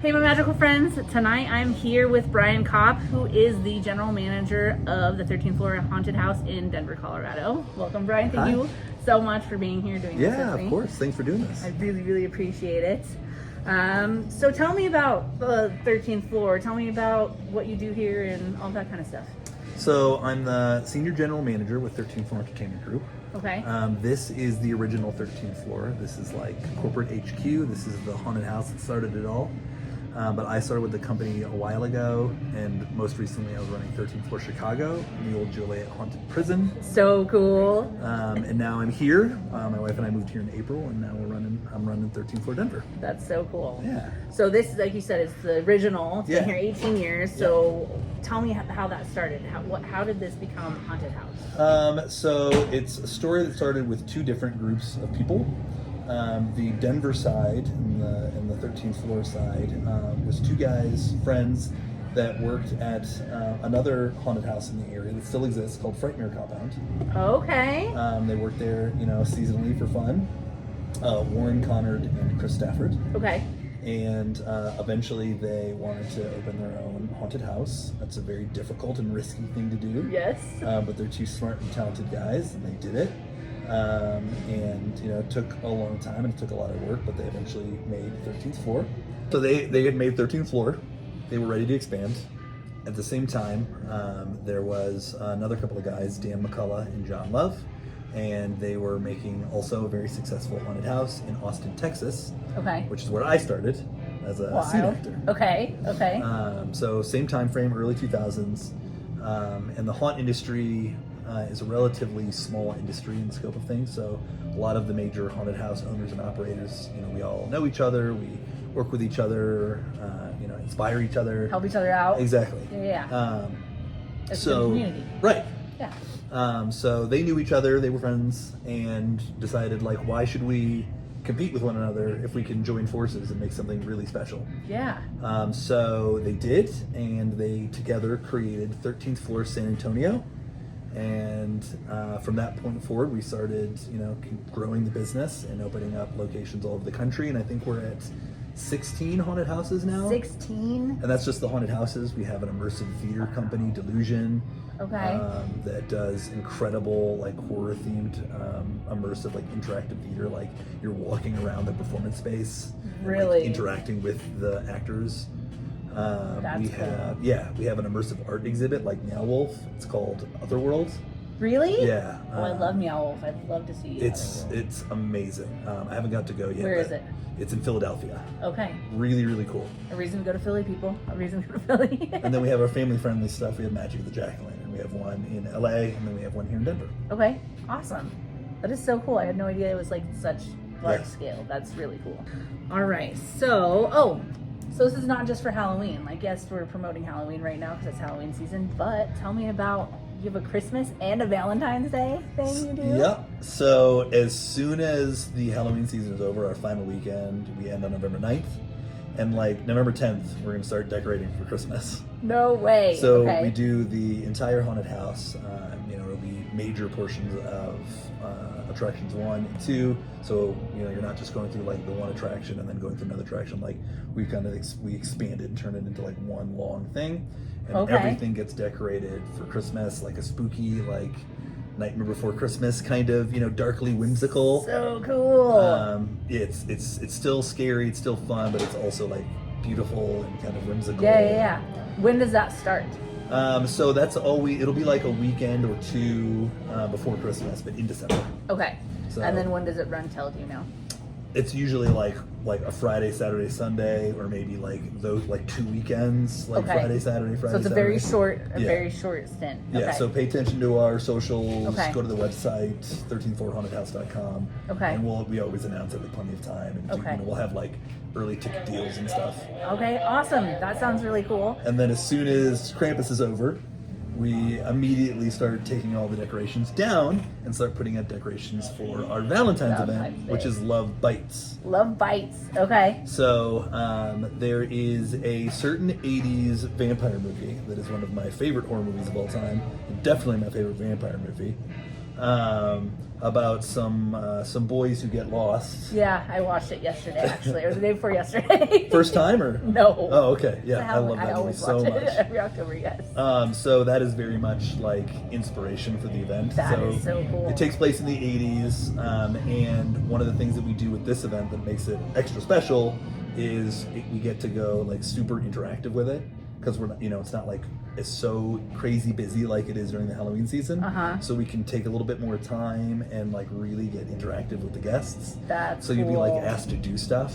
Hey, my magical friends. Tonight I'm here with Bryan Kopp, who is the general manager of the 13th floor haunted house in Denver, Colorado. Welcome, Bryan. Thank you so much for being here doing this with me. Yeah, of course. Thanks for doing this. I really, really appreciate it. So tell me about the 13th floor. Tell me about what you do here and all that kind of stuff. So I'm the senior general manager with 13th Floor Entertainment Group. Okay. This is the original 13th floor. This is like corporate HQ. This is the haunted house that started it all. But I started with the company a while ago, and most recently I was running 13th Floor Chicago, the old Joliet Haunted Prison. So cool. And now I'm here. My wife and I moved here in April, and now I'm running 13th Floor Denver. That's so cool. Yeah. So this, like you said, is the original. It's been here 18 years. So tell me how that started. How did this become a haunted house? So it's a story that started with two different groups of people. The Denver side and the 13th floor side was two guys, friends, that worked at another haunted house in the area that still exists called Frightmare Compound. Okay. They worked there, seasonally for fun. Warren Connard and Chris Stafford. Okay. And eventually they wanted to open their own haunted house. That's a very difficult and risky thing to do. Yes. But they're two smart and talented guys, and they did it. It took a long time and it took a lot of work, but they eventually made 13th floor. So they had made 13th floor. They were ready to expand. At the same time, there was another couple of guys, Dan McCullough and John Love, and they were making also a very successful haunted house in Austin, Texas. Okay. Which is where I started as a scene actor. Okay. Okay. So same time frame, early 2000s, and the haunt industry is a relatively small industry in the scope of things. So a lot of the major haunted house owners and operators, we all know each other. We work with each other, inspire each other, help each other out. Exactly. Yeah. It's a community. Right. Yeah. So they knew each other. They were friends and decided, why should we compete with one another if we can join forces and make something really special? Yeah. So they did, and they together created 13th Floor San Antonio. And from that point forward, we started, keep growing the business and opening up locations all over the country. And I think we're at 16 haunted houses now. 16? And that's just the haunted houses. We have an immersive theater company, Delusion. Okay. That does incredible, horror-themed, immersive, interactive theater. You're walking around the performance space. Really? And, interacting with the actors. That's we have an immersive art exhibit like Meow Wolf. It's called Otherworld. Really? Yeah. Oh, I love Meow Wolf. I'd love to see It's amazing. I haven't got to go yet. Where is it? It's in Philadelphia. Okay. Really, really cool. A reason to go to Philly, people. A reason to go to Philly. And then we have our family-friendly stuff. We have Magic of the Jack-O-Lantern. We have one in LA, and then we have one here in Denver. Okay. Awesome. That is so cool. I had no idea it was such large scale. That's really cool. All right. So this is not just for Halloween. Yes, we're promoting Halloween right now because it's Halloween season, but tell me about, you have a Christmas and a Valentine's Day thing you do? Yep. So as soon as the Halloween season is over, our final weekend, we end on November 9th. And November 10th, we're going to start decorating for Christmas. No way. So we do the entire haunted house. It'll be major portions of attractions 1 and 2. So you're not just going through the one attraction and then going through another attraction. We expanded and turned it into one long thing, and everything gets decorated for Christmas, like a spooky Nightmare Before Christmas kind of darkly whimsical. So cool. It's still scary, it's still fun, but it's also beautiful and kind of whimsical. Yeah. When does that start? So that's it'll be a weekend or two before Christmas, but in December. Okay. So, and then when does it run till, do you know? It's usually a Friday, Saturday, Sunday, or maybe those 2 weekends, Friday, Saturday, Friday. So it's a Saturday. very short stint. Yeah. Okay. So pay attention to our socials. Okay. Go to the website 13floorhauntedhouse.com. Okay. And we always announce it with plenty of time. And we'll have early ticket deals and stuff. Okay. Awesome. That sounds really cool. And then as soon as Krampus is over, we immediately start taking all the decorations down and start putting out decorations for our Valentine's event, which is Love Bites. Love Bites. Okay. So there is a certain 80s vampire movie that is one of my favorite horror movies of all time, and definitely my favorite vampire movie. about some boys who get lost. Yeah, I watched it yesterday, actually, or the day before yesterday. First time, or no? Oh, okay. Yeah, I love that movie so much. Every October, yes. So that is very much like inspiration for the event. That is so cool. It takes place in the 80s, and one of the things that we do with this event that makes it extra special is we get to go like super interactive with it, because we're not, it's not like it's so crazy busy like it is during the Halloween season. So we can take a little bit more time and like really get interactive with the guests. That's so you'd be cool. like asked to do stuff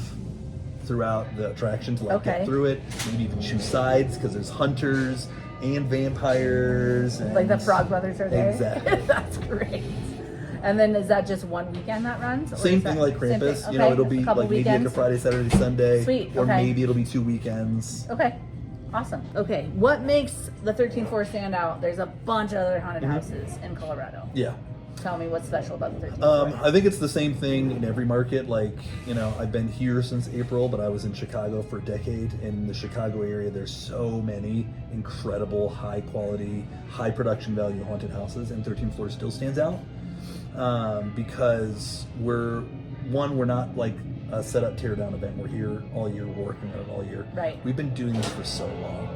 throughout the attraction to like Okay. get through it. You can even choose sides because there's hunters and vampires. And Like the Frog Brothers are there? Exactly. That's great. And then is that just one weekend that runs? Or Same is thing that- like same Krampus. thing? You know, Okay, it'll be a couple like maybe like a weekends. Friday, Saturday, Sunday. Sweet, Or okay. maybe it'll be 2 weekends. Okay. Awesome. Okay. What makes the 13th floor stand out? There's a bunch of other haunted houses in Colorado. Yeah. Tell me what's special about the 13th floor. I think it's the same thing in every market. Like, I've been here since April, but I was in Chicago for a decade. In the Chicago area, there's so many incredible, high quality, high production value haunted houses, and 13th floor still stands out because we're not like a set up tear down event. We're here all year, we're working on it all year. Right. We've been doing this for so long.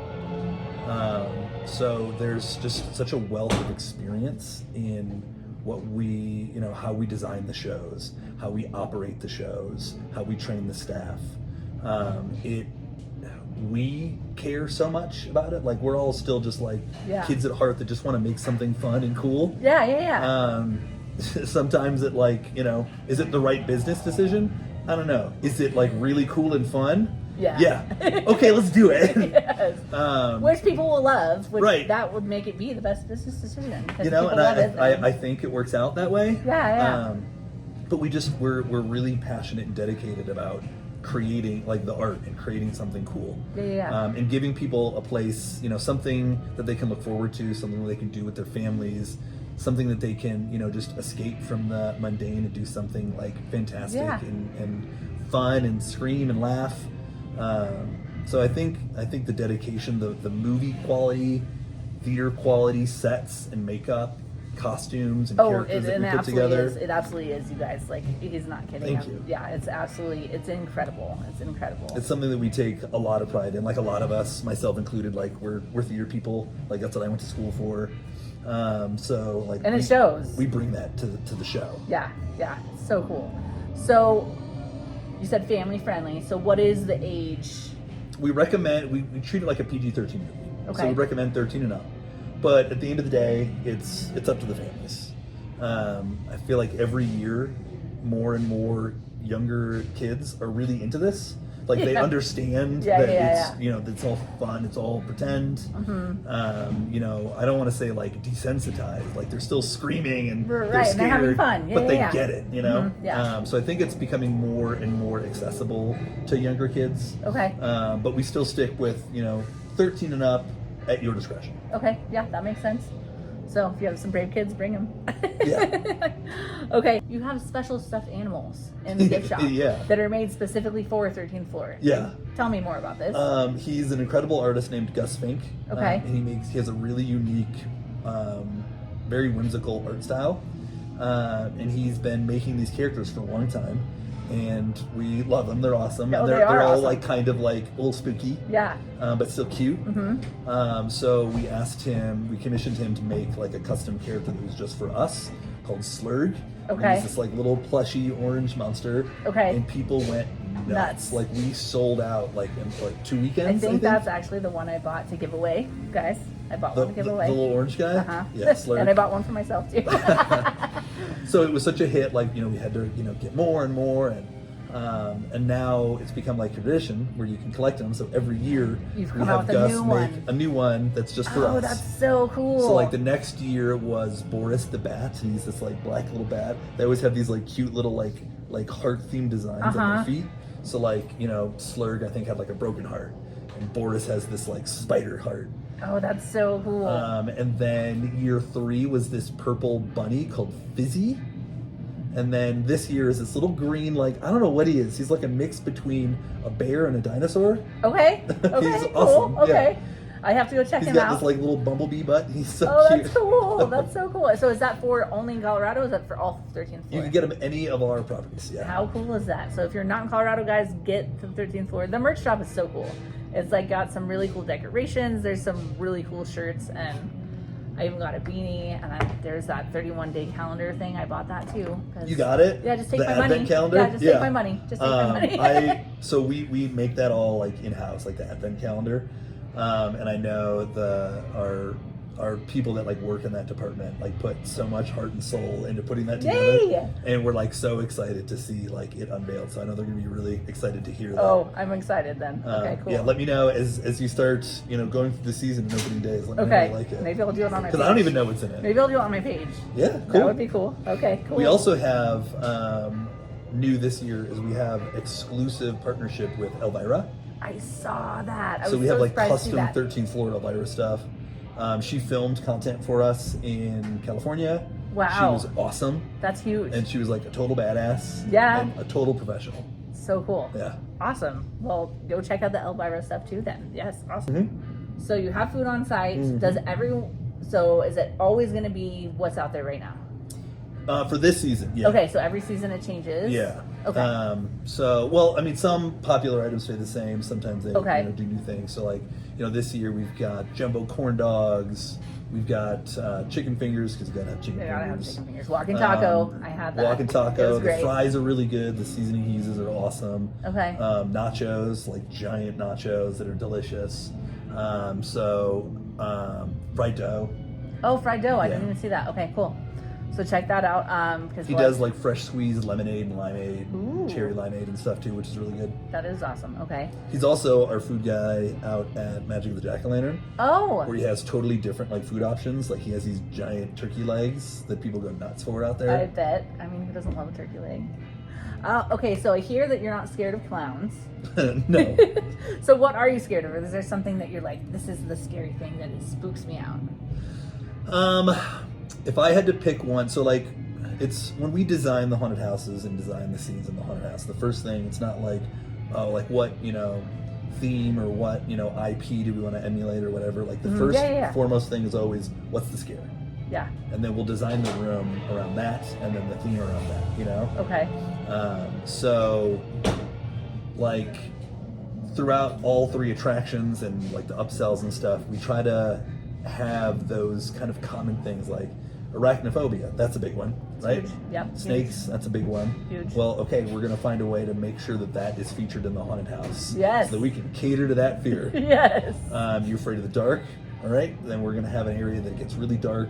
So there's just such a wealth of experience in what we, how we design the shows, how we operate the shows, how we train the staff. We care so much about it. Like, we're all still just like kids at heart that just want to make something fun and cool. Yeah. Sometimes it like, is it the right business decision? I don't know. Is it like really cool and fun? Yeah. Okay, let's do it. Yes. Which people will love. Which Right. That would make it be the best business decision. And I think it works out that way. Yeah. But we're really passionate and dedicated about creating like the art and creating something cool. And giving people a place, something that they can look forward to, something that they can do with their families, something that they can, just escape from the mundane and do something like fantastic and fun and scream and laugh. So I think the dedication, the movie quality, theater quality, sets and makeup, costumes and characters that we put together. It absolutely is, you guys. Like, he's not kidding. Thank you. Yeah, it's incredible. It's incredible. It's something that we take a lot of pride in. Like, a lot of us, myself included, like we're theater people. Like, that's what I went to school for. So like, and it shows. We bring that to the show. Yeah, it's so cool. So you said family friendly. So what is the age? We recommend we treat it like a PG-13 movie. Okay. So we recommend 13 and up. But at the end of the day, it's up to the families. I feel like every year, more and more younger kids are really into this. Like, they understand that it's all fun, it's all pretend. I don't want to say like desensitized. Like, they're still screaming and they're scared, and they're having fun. But they get it. So I think it's becoming more and more accessible to younger kids. Okay. But we still stick with 13 and up at your discretion. Okay, yeah, that makes sense. So if you have some brave kids, bring them. Yeah. Okay, you have special stuffed animals in the gift shop Yeah. that are made specifically for 13th floor. Yeah. Tell me more about this. He's an incredible artist named Gus Fink. Okay. And he has a really unique, very whimsical art style. And he's been making these characters for a long time. And we love them. They're awesome. Oh, And they they're are all awesome. like kind of like a little spooky. Yeah. But still cute. So we commissioned him to make like a custom character that was just for us called Slurg. Okay. And he's this like little plushy orange monster. Okay. And people went nuts. Like, we sold out like in like 2 weekends. I think that's actually the one I bought to give away, guys. I bought one to give away. The little orange guy? Uh-huh. Yeah, Slurg. And I bought one for myself too. So it was such a hit, like, we had to, get more and more, and now it's become like a tradition where you can collect them. So every year You've we come have out with Gus a new make one. a new one that's just for us. Oh, that's so cool. So like the next year was Boris the Bat, and he's this like black little bat. They always have these like cute little like heart themed designs on their feet. So like, Slurg I think had like a broken heart, and Boris has this like spider heart. Oh, that's so cool. And then year 3 was this purple bunny called Fizzy. And then this year is this little green, like, I don't know what he is. He's like a mix between a bear and a dinosaur. Okay. He's Cool. awesome. Okay. I have to go check He's him got out. this like little bumblebee butt. He's so Oh, cute. that's cool. That's so cool. So is that for only in Colorado? Or is that for all 13th floor? You can get him any of our properties. Yeah. How cool is that? So if you're not in Colorado, guys, get to the 13th floor. The merch shop is so cool. It's like got some really cool decorations. There's some really cool shirts, and I even got a beanie. And there's that 31-day calendar thing. I bought that too. You got it? Yeah, just take the my Advent money. calendar? Yeah, just take my money. Just take my money. So we make that all like in-house, like the Advent calendar. And I know our people that like work in that department like put so much heart and soul into putting that together. Yay! And we're like so excited to see like it unveiled. So I know they're gonna be really excited to hear that. Oh, I'm excited then. Okay, cool. Yeah, let me know as you start, going through the season and opening days. Let me know how you like it. Maybe I'll do it on my page. Because I don't even know what's in it. Maybe I'll do it on my page. Yeah, cool. That would be cool. Okay, cool. We also have new this year is we have exclusive partnership with Elvira. I saw that. So we have like surprised to see custom that. 13th floor Elvira stuff. She filmed content for us in California. Wow. She was awesome. That's huge. And she was like a total badass. Yeah. And a total professional. So cool. Yeah. Awesome. Well, go check out the Elvira stuff too then. Yes, awesome. Mm-hmm. So you have food on site. Mm-hmm. So is it always going to be what's out there right now? For this season, yeah. Okay, so every season it changes? Yeah. Okay. Some popular items stay the same. Sometimes they Okay. do new things. So like, this year we've got jumbo corn dogs. We've got chicken fingers because you gotta have chicken I gotta have fingers. chicken fingers. Walking taco. I had that. Walking It taco. was The great. fries are really good. The seasoning he uses are awesome. Okay. Nachos, like giant nachos that are delicious. Fried dough. Oh, fried dough. I Yeah. didn't even see that. Okay, cool. So check that out. Because He does like fresh squeezed lemonade and limeade, Ooh. cherry limeade and stuff too, which is really good. That is awesome. Okay. He's also our food guy out at Magic of the Jack-O-Lantern, Oh. where he has totally different like food options. Like he has these giant turkey legs that people go nuts for out I there. bet. I mean, who doesn't love a turkey leg? Okay, so I hear that you're not scared of clowns. No. So what are you scared of? Or is there something that you're like, this is the scary thing that spooks me out? If I had to pick one, so like it's when we design the haunted houses and design the scenes in the haunted house, the first thing, it's not like, oh, like what, theme or what, IP do we want to emulate or whatever. Like the first foremost thing is always, what's the scare? Yeah. And then we'll design the room around that and then the theme around that, Okay. So like throughout all three attractions and like the upsells and stuff, we try to have those kind of common things like arachnophobia. That's a big one, right? Huge. Yep. Snakes, that's a big one. Huge. Well, okay, we're going to find a way to make sure that is featured in the haunted house. Yes. So that we can cater to that fear. Yes. You're afraid of the dark, all right? Then we're going to have an area that gets really dark.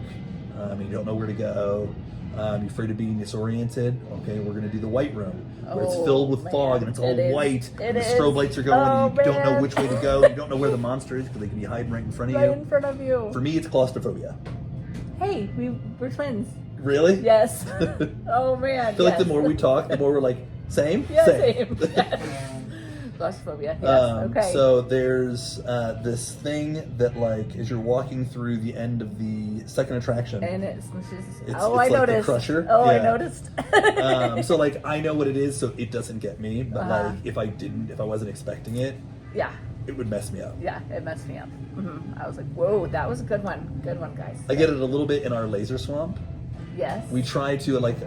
You don't know where to go. You're afraid of being disoriented. Okay, we're going to do the white room where it's filled with fog and it's all white. And the strobe lights are going and you don't know which way to go. You don't know where the monster is because they can be hiding right in front of you. Right in front of you. For me, it's claustrophobia. Hey, we're twins. Really? Yes. Oh man. I feel like the more we talk, the more we're like, same? Yeah, same. Claustrophobia. Yes. Okay. So there's this thing that like as you're walking through the end of the second attraction. And it's I like noticed. the crusher. Oh, Yeah. I noticed. So like I know what it is, so it doesn't get me. But like if I wasn't expecting it, Yeah. it would mess me up. Yeah, it messed me up. I was like, whoa, that was a good one. Good one, guys. I get it a little bit in our laser swamp. Yes. We try to like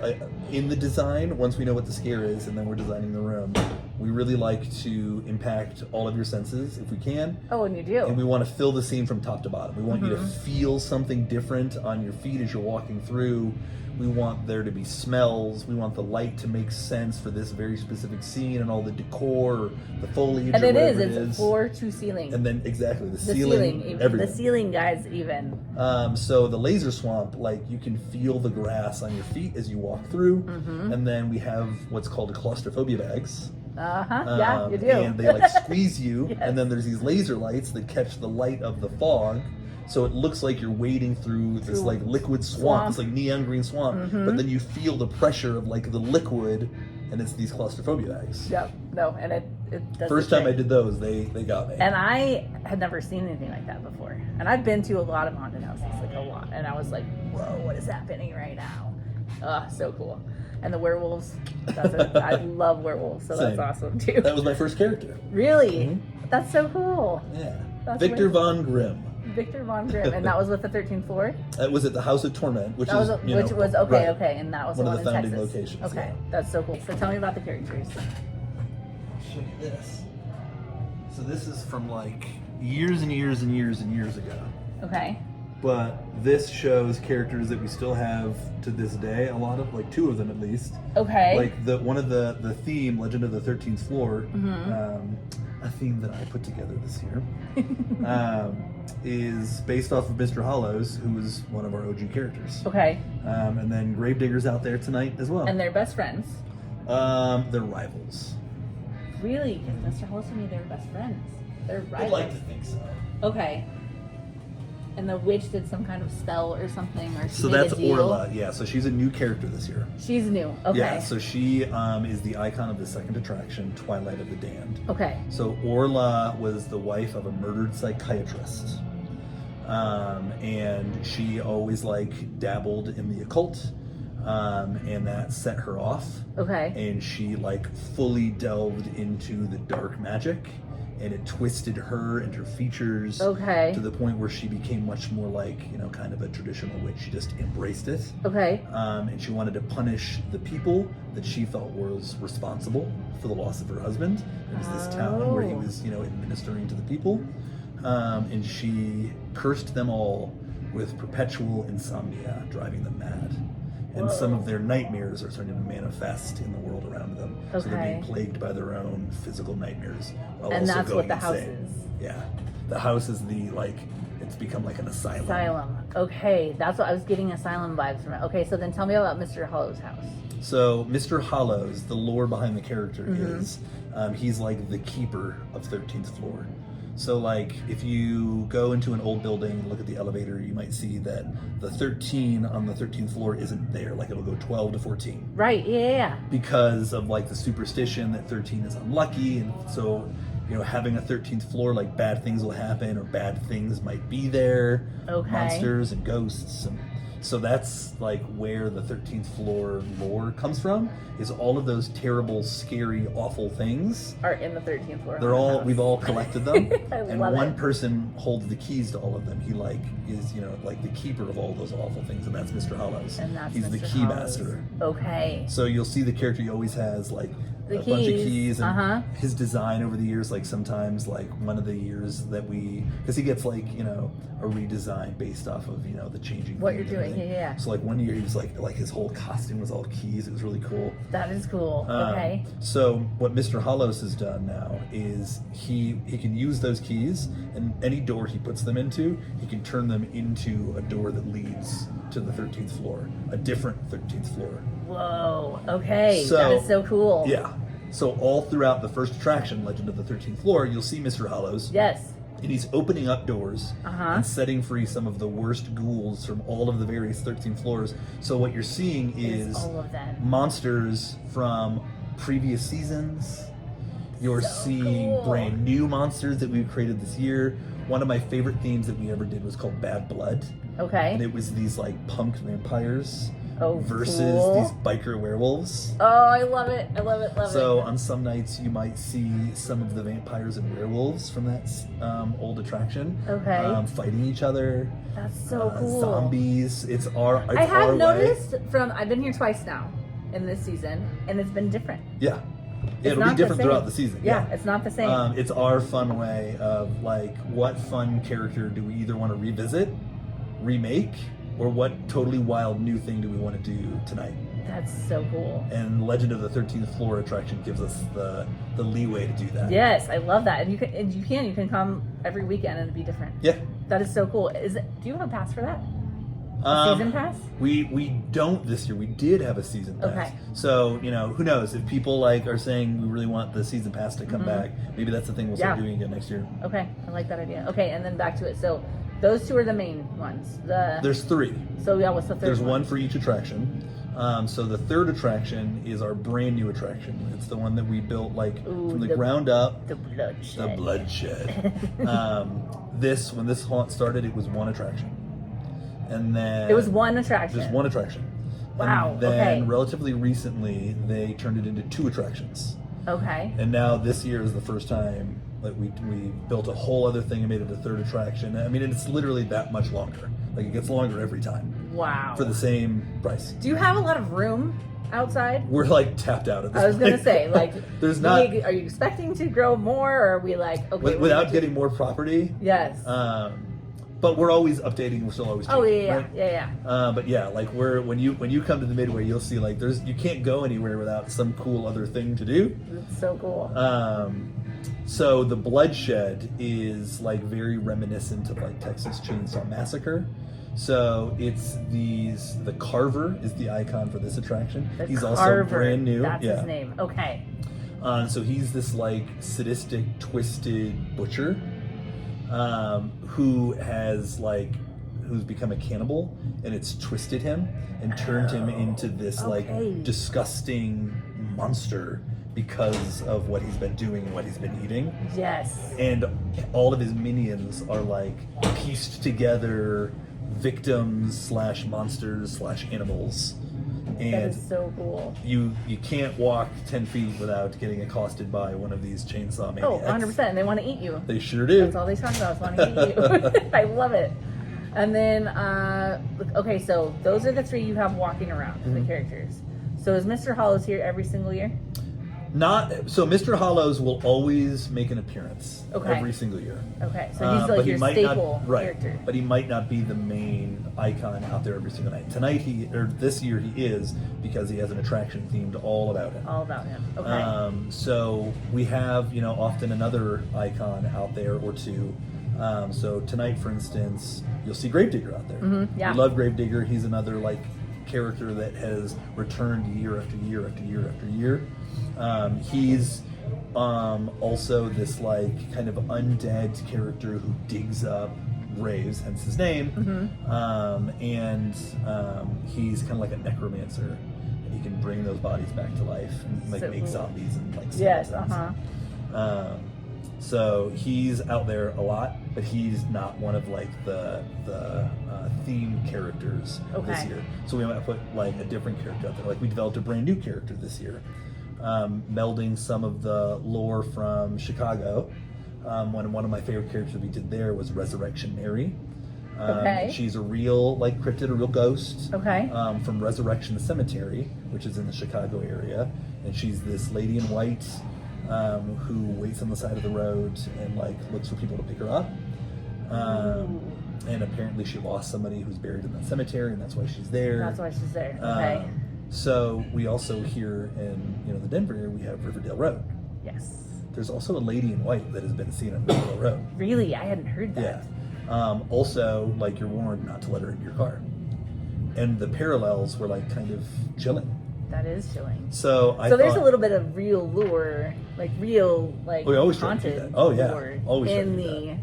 in the design, once we know what the scare is and then we're designing the room, we really like to impact all of your senses if we can. Oh, and you do. And we want to fill the scene from top to bottom. We want you to feel something different on your feet as you're walking through. We want there to be smells. We want the light to make sense for this very specific scene and all the decor, the foliage, and or it whatever is. it It's is. floor to ceiling. And then exactly the the ceiling, even. everything. The ceiling, guys, even. So the laser swamp, like you can feel the grass on your feet as you walk through, and then we have what's called a claustrophobia bags. Yeah, you do. And they like squeeze you, Yes. and then there's these laser lights that catch the light of the fog, so it looks like you're wading through this like liquid swamp, this like neon green swamp, but then you feel the pressure of like the liquid, and it's these claustrophobia bags. Yep. No, and it does. First time I did those, they got me. And I had never seen anything like that before. And I've been to a lot of haunted houses, like a lot. And I was like, whoa, what is happening right now? So cool. And the werewolves. I love werewolves, so Same. that's awesome too. That was my first character. Really? That's so cool. Yeah. Victor Von Grimm. Victor Von Grimm, and that was with the 13th floor. It was at the House of Torment, which was okay, right. And that was one the of the founding in Texas. locations. Okay, yeah. That's so cool. So tell me about the characters. I'll show you this. So this is from like years and years and years and years ago. Okay. But this shows characters that we still have to this day. A lot of, like 2 of them at least. Okay. Like one of the theme, Legend of the 13th Floor, a theme that I put together this year, is based off of Mr. Hollows, who was one of our OG characters. Okay. And then Gravedigger's out there tonight as well. And they're best friends. They're rivals. Really? Because Mr. Hollows and me, they're best friends. They're rivals. I'd like to think so. Okay. And the witch did some kind of spell or something, or she so made that's a deal. Orla, yeah. So she's a new character this year. She's new. Okay. Yeah. So she is the icon of the second attraction, Twilight of the Damned. Okay. So Orla was the wife of a murdered psychiatrist, and she always like dabbled in the occult, and that set her off. Okay. And she like fully delved into the dark magic. And it twisted her and her features to the point where she became much more like, kind of a traditional witch. She just embraced it. Okay. And she wanted to punish the people that she felt was responsible for the loss of her husband. It was this town where he was, administering to the people. And she cursed them all with perpetual insomnia, driving them mad. And some of their nightmares are starting to manifest in the world around them. So they're being plagued by their own physical nightmares. And that's what the house is. Yeah. The house is it's become like an asylum. Asylum. Okay. That's what I was getting asylum vibes from it. Okay, so then tell me about Mr. Hollow's house. So Mr. Hollows, the lore behind the character is he's like the keeper of 13th floor. So like if you go into an old building and look at the elevator, you might see that the 13 on the 13th floor isn't there. Like it'll go 12 to 14. Right, yeah. Because of like the superstition that 13 is unlucky. And so, having a 13th floor, like bad things will happen or bad things might be there. Okay. Monsters and ghosts. And so that's like where the 13th floor lore comes from, is all of those terrible, scary, awful things are in the 13th floor. we've all collected them. And one it. person holds the keys to all of them. He is the keeper of all those awful things, and that's Mr. Hollows. And that's He's Mr. the key Hollows. master. Okay. So you'll see the character, he always has like the a bunch of keys, and his design over the years, like sometimes like one of the years that because he gets like a redesign based off of the changing what you're doing. Yeah. So like one year he was like his whole costume was all keys. It was really cool. That is cool. Okay. So what Mr. Hollows has done now is he can use those keys, and any door he puts them into, he can turn them into a door that leads to the 13th floor, a different 13th floor. Whoa. Okay. So, that is so cool. Yeah. So all throughout the first attraction, Legend of the 13th Floor, you'll see Mr. Hollows. Yes. And he's opening up doors and setting free some of the worst ghouls from all of the various 13 floors. So what you're seeing is all of them. Monsters from previous seasons. You're seeing brand new monsters that we've created this year. One of my favorite themes that we ever did was called Bad Blood. Okay. And it was these like punk vampires versus cool. these biker werewolves. Oh, I love it. I love it. So on some nights you might see some of the vampires and werewolves from that old attraction fighting each other. That's so cool. Zombies. I have noticed I've been here twice now in this season, and it's been different. Yeah. It'll be different throughout the season. Yeah, it's not the same. It's our fun way of like, what fun character do we either want to revisit, remake, or what totally wild new thing do we want to do tonight? That's so cool. And Legend of the 13th Floor attraction gives us the leeway to do that. Yes, I love that. And you can come every weekend and it'd be different. Yeah. That is so cool. Do you have a pass for that? A season pass? We don't this year. We did have a season pass. Okay. So, who knows? If people are saying we really want the season pass to come back, maybe that's the thing we'll start doing again next year. Okay, I like that idea. Okay, and then back to it. So those two are the main ones. There's 3. So yeah, what's the third There's one? one for each attraction. So the third attraction is our brand new attraction. It's the one that we built from the ground up. The bloodshed. The bloodshed. When this haunt started, it was one attraction. And then it was one attraction. Just one attraction. Wow. And then relatively recently, they turned it into 2 attractions. Okay. And now this year is the first time Like we built a whole other thing and made it a third attraction. I mean, it's literally that much longer. Like it gets longer every time. Wow. For the same price. Do you have a lot of room outside? We're like tapped out at this point. I was gonna say, like, there's not. Are you expecting to grow more, or are we like, okay, without getting more property? Yes. But we're always updating. We're still always changing, right? yeah. But yeah, like when you come to the Midway, you'll see like you can't go anywhere without some cool other thing to do. That's so cool. So the bloodshed is like very reminiscent of like Texas Chainsaw Massacre. So it's the Carver is the icon for this attraction. He's Carver, also brand new. That's his name. Okay. So he's this like sadistic, twisted butcher who's become a cannibal, and it's twisted him and turned him into this like disgusting monster because of what he's been doing and what he's been eating. Yes. And all of his minions are like pieced together victims / monsters / animals. And that is so cool. You can't walk 10 feet without getting accosted by one of these chainsaw maniacs. Oh, 100%. And they want to eat you. They sure do. That's all they talk about is wanting to eat you. I love it. And then, okay, so those are the three you have walking around, the characters. So is Mr. Hollows here every single year? So Mr. Hollows will always make an appearance every single year. Okay, so he's like your staple character. But he might not be the main icon out there every single night. This year he is, because he has an attraction themed all about him. All about him. Okay. So we have, often another icon out there or two. So tonight, for instance, you'll see Gravedigger out there. Mm-hmm, yeah. We love Gravedigger. He's another like character that has returned year after year after year after year. He's also this like kind of undead character who digs up graves, hence his name. And he's kind of like a necromancer, and he can bring those bodies back to life and like make zombies and like so he's out there a lot, but he's not one of like the theme characters this year. So we might put like a different character out there. Like we developed a brand new character this year, melding some of the lore from Chicago. One of my favorite characters we did there was Resurrection Mary. She's a real like cryptid, a real ghost. From Resurrection Cemetery, which is in the Chicago area, and she's this lady in white. Who waits on the side of the road and like looks for people to pick her up. And apparently she lost somebody who's buried in that cemetery, and that's why she's there. That's why she's there. Okay. So we also here in the Denver area, we have Riverdale Road. Yes. There's also a lady in white that has been seen on Riverdale Road. Really? I hadn't heard that. Yeah. Also, like you're warned not to let her in your car. And the parallels were like kind of chilling. That is chilling. So there's a little bit of real lure, like real like we always haunted lure always in the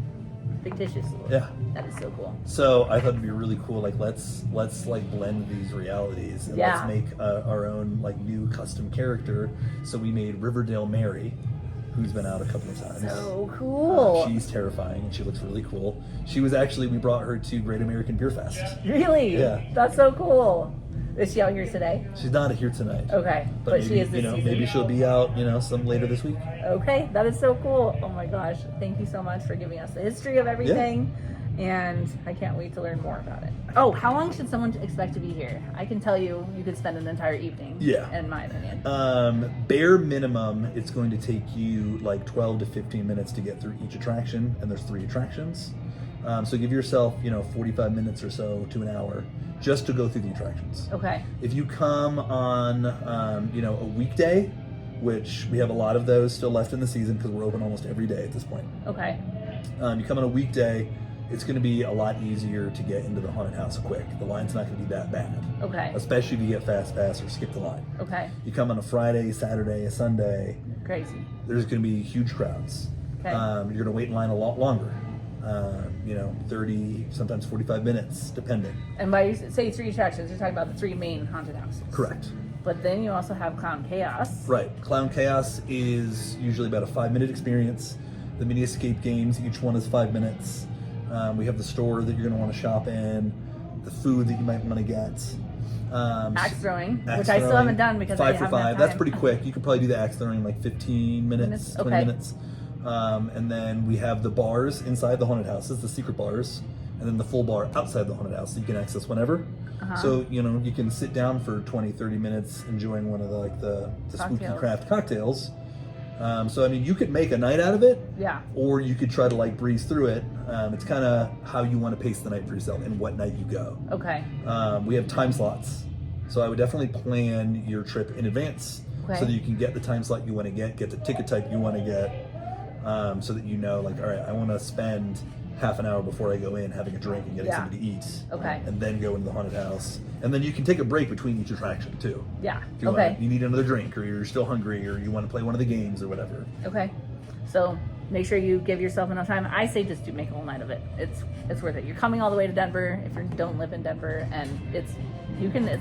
fictitious lure. Yeah. That is so cool. So I thought it'd be really cool. Like let's like blend these realities and let's make our own like new custom character. So we made Riverdale Mary, who's been out a couple of times. So cool. She's terrifying and she looks really cool. We brought her to Great American Beer Fest. Really? Yeah. That's so cool. Is she out here today? She's not here tonight. Okay, but maybe, she is this season. Maybe she'll be out, some later this week. Okay, that is so cool. Oh my gosh, thank you so much for giving us the history of everything, and I can't wait to learn more about it. Oh, how long should someone expect to be here? I can tell you could spend an entire evening. Yeah. In my opinion. Bare minimum, it's going to take you like 12 to 15 minutes to get through each attraction, and there's 3 attractions. So give yourself, 45 minutes or so to an hour just to go through the attractions. Okay. If you come on, a weekday, which we have a lot of those still left in the season because we're open almost every day at this point. Okay. You come on a weekday, it's going to be a lot easier to get into the haunted house quick. The line's not going to be that bad. Okay. Especially if you get fast pass or skip the line. Okay. You come on a Friday, Saturday, a Sunday. Crazy. There's going to be huge crowds. Okay. You're going to wait in line a lot longer. 30, sometimes 45 minutes, depending. And by say 3 attractions, you're talking about the 3 main haunted houses. Correct. But then you also have Clown Chaos. Right. Clown Chaos is usually about a 5-minute experience. The mini escape games, each one is 5 minutes. We have the store that you're going to want to shop in, the food that you might want to get. Axe throwing, which I still haven't done because 5 for 5. That's pretty quick. You could probably do the axe throwing in like 15 minutes, 20 minutes. And then we have the bars inside the haunted houses, the secret bars, and then the full bar outside the haunted house that you can access whenever. So, you know, you can sit down for 20, 30 minutes enjoying one of the spooky craft cocktails. So, I mean, you could make a night out of it. Yeah. Or you could try to like breeze through it. It's kind of how you want to pace the night for yourself and what night you go. Okay. We have time slots. So I would definitely plan your trip in advance so that you can get the time slot you want to get the ticket type you want to get, so that you know, like, all right, I want to spend half an hour before I go in having a drink and getting something to eat. Okay. And then go into the haunted house. And then you can take a break between each attraction too. Yeah. If you want, you need another drink, or you're still hungry, or you want to play one of the games or whatever. Okay. So make sure you give yourself enough time. I say just do make a whole night of it. It's worth it. You're coming all the way to Denver if you don't live in Denver, and it's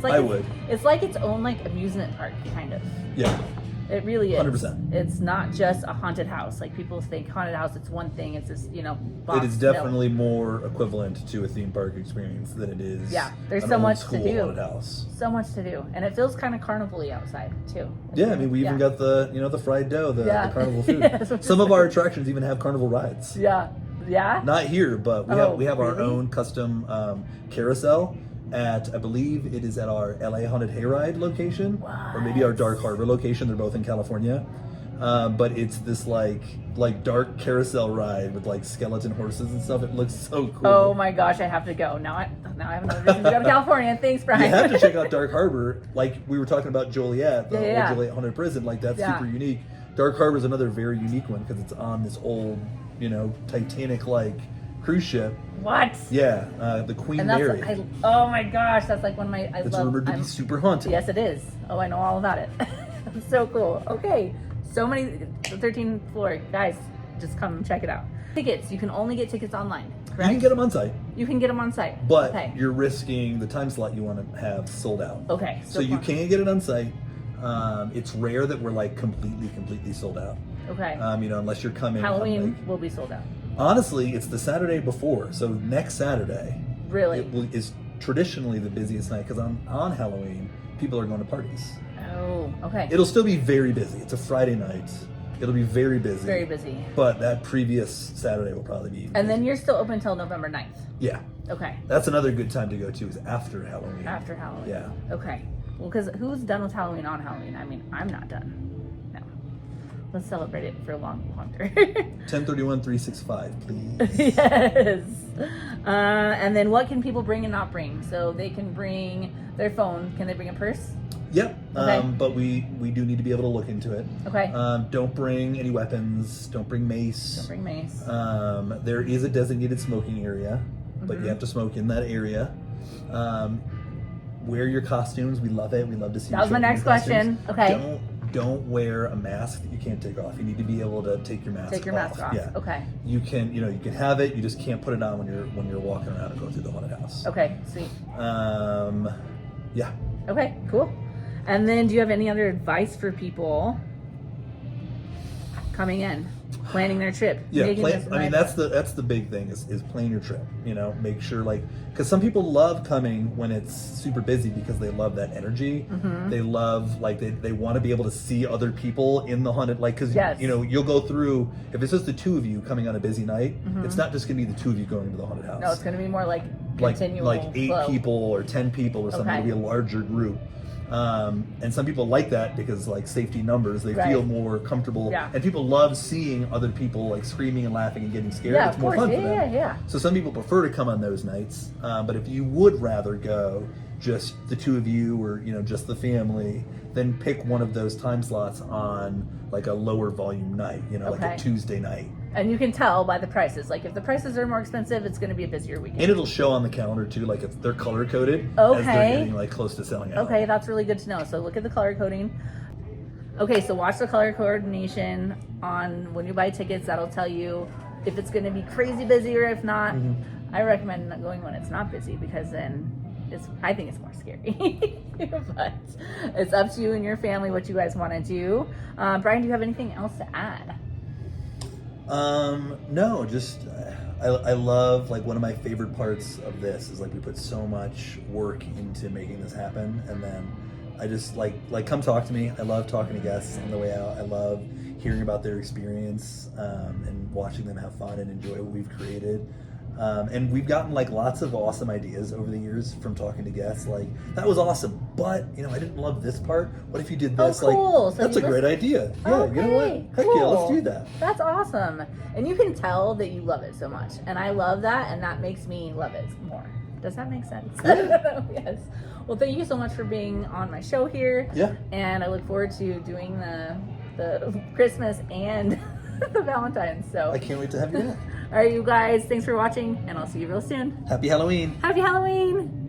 like it's like its own like amusement park kind of. Yeah. It really is. 100%. It's not just a haunted house. Like people think haunted house, it's one thing. It's just, you know, box. It is definitely more equivalent to a theme park experience than it is. Yeah, there's an so old much school to do. Haunted house. So much to do, and it feels kind of carnival-y outside too. Yeah, I mean, we even got the fried dough, the carnival food. Yeah, some of our attractions even have carnival rides. Yeah. Yeah. Not here, but we have our own custom carousel. I believe it is at our LA Haunted Hayride location, or maybe our Dark Harbor location. They're both in California, but it's this like dark carousel ride with like skeleton horses and stuff. It looks so cool. Oh my gosh, I have to go now. I have another reason to go to California. Thanks, Brian. You have to check out Dark Harbor. Like we were talking about Joliet, the old Joliet Haunted Prison. Like that's super unique. Dark Harbor is another very unique one because it's on this old, you know, Titanic like cruise ship. What? Yeah, the Queen Mary. Oh my gosh, that's like one of my. It's rumored to be super haunted. Yes, it is. Oh, I know all about it. It's so cool. Okay, so many. The 13th floor, guys, just come check it out. Tickets. You can only get tickets online. Correct? You can get them on site. You can get them on site. But you're risking the time slot you want to have sold out. Okay. So you can get it on site. It's rare that we're like completely sold out. Okay. You know, unless you're coming. Halloween will be sold out. Honestly, it's the Saturday before. So next Saturday. Really? Is traditionally the busiest night because on Halloween people are going to parties. Oh, okay. It'll still be very busy. It's a Friday night. It'll be very busy. Very busy. But that previous Saturday will probably be. And then you're still open until November 9th. Yeah. Okay. That's another good time to go to is after Halloween. After Halloween. Yeah. Okay. Well, because who's done with Halloween on Halloween? I mean, I'm not done. No. Let's celebrate it for a longer. 10/31/365, please. Yes. And then what can people bring and not bring? So they can bring their phone. Can they bring a purse? Yep. Okay. But we do need to be able to look into it. Okay. Don't bring any weapons. Don't bring mace. Don't bring mace. There is a designated smoking area, but you have to smoke in that area. Wear your costumes. We love it. We love to see. That was my next question. Okay. Don't wear a mask that you can't take off. You need to be able to take your mask off. Take your mask off. Yeah. Okay. You can have it. You just can't put it on when you're walking around and going through the haunted house. Okay. Sweet. Yeah. Okay. Cool. And then, do you have any other advice for people coming in, planning their trip? Yeah, that's the big thing is plan your trip. You know, make sure because some people love coming when it's super busy because they love that energy. Mm-hmm. They love they want to be able to see other people in the haunted because you know you'll go through if it's just the two of you coming on a busy night. Mm-hmm. It's not just going to be the two of you going to the haunted house. No, it's going to be more like continual like 8 flow. people or 10 people or something. It'll be a larger group. And some people like that because safety numbers, they feel more comfortable. Yeah. And people love seeing other people screaming and laughing and getting scared. Yeah, it's more fun for them. Yeah. So some people prefer to come on those nights. But if you would rather go just the two of you or just the family, then pick one of those time slots on a lower volume night, like a Tuesday night. And you can tell by the prices. If the prices are more expensive, it's going to be a busier weekend. And it'll show on the calendar too, if they're color coded as they're getting close to selling out. Okay, that's really good to know. So look at the color coding. Okay, so watch the color coordination on when you buy tickets. That'll tell you if it's going to be crazy busy or if not. Mm-hmm. I recommend not going when it's not busy because then I think it's more scary. But it's up to you and your family what you guys want to do. Brian, do you have anything else to add? No, just I love one of my favorite parts of this is we put so much work into making this happen, and then I just like come talk to me. I love talking to guests on the way out. I love hearing about their experience and watching them have fun and enjoy what we've created. And we've gotten like lots of awesome ideas over the years from talking to guests. Like, that was awesome, but I didn't love this part. What if you did this? Oh, cool. Like, So that's a great idea. Yeah, Okay, you know what? Heck yeah, cool. let's do that. That's awesome. And you can tell that you love it so much. And I love that, and that makes me love it more. Does that make sense? Yeah. Yes. Well, thank you so much for being on my show here. Yeah. And I look forward to doing the Christmas and the Valentine's. So I can't wait to have you back. all right, you guys, thanks for watching, and I'll see you real soon. Happy Halloween. Happy Halloween!